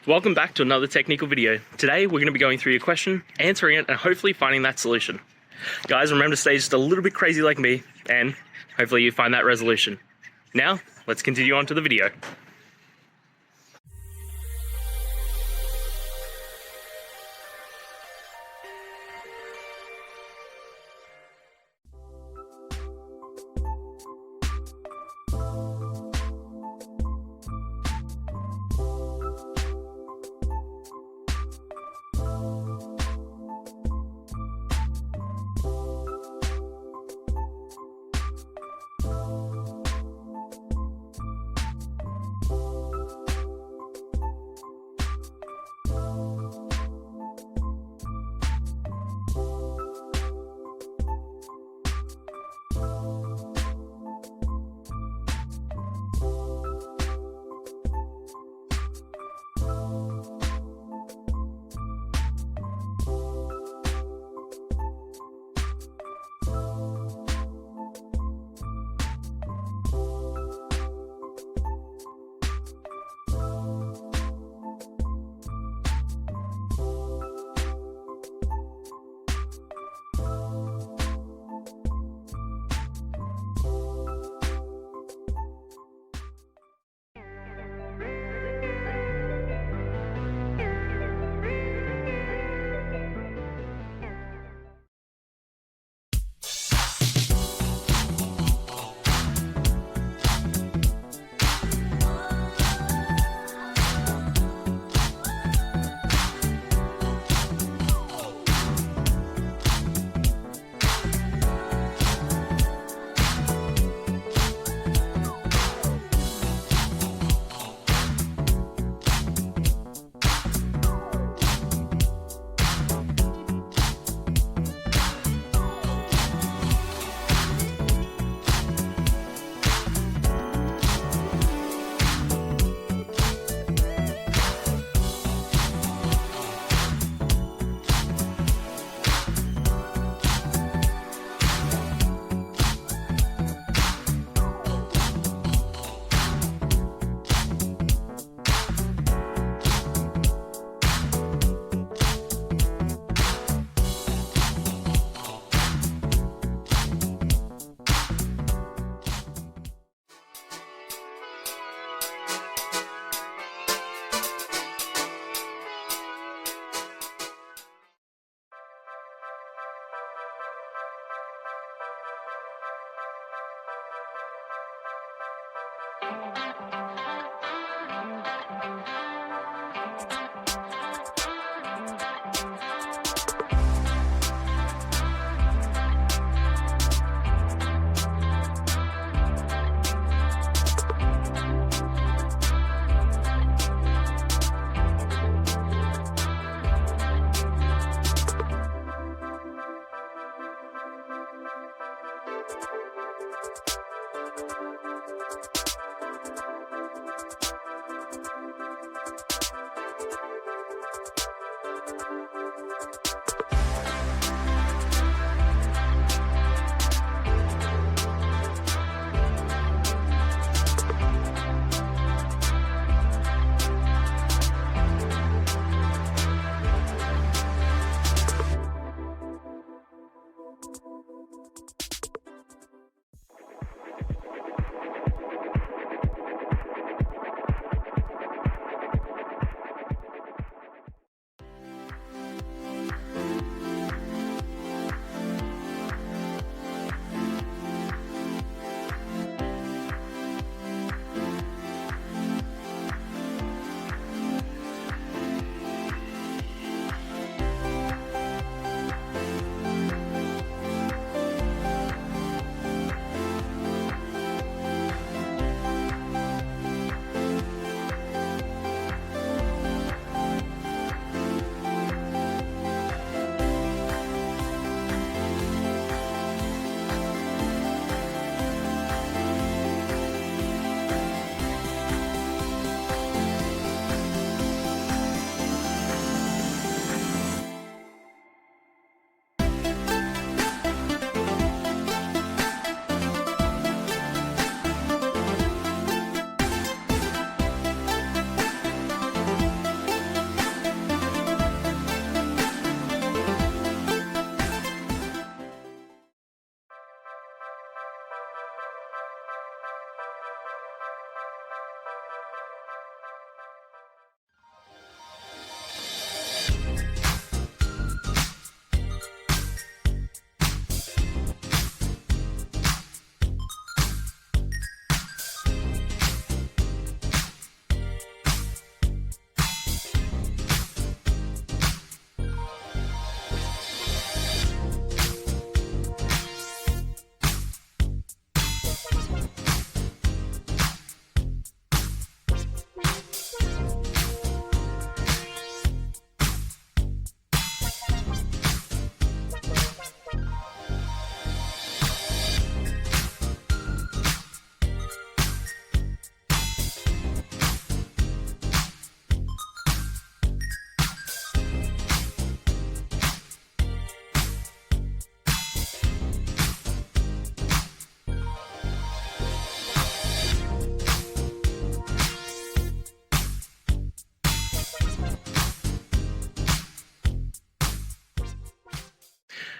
Welcome back to another technical video. Today we're going to be going through your question, answering it, and hopefully finding that solution. Guys, remember to stay just a little bit crazy like me, and hopefully you find that resolution. Now, let's continue on to the video.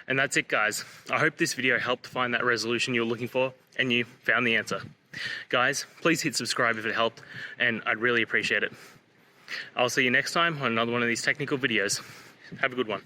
And that's it, guys. I hope this video helped find that resolution you were looking for and you found the answer. Guys, please hit subscribe if it helped, and I'd really appreciate it. I'll see you next time on another one of these technical videos. Have a good one.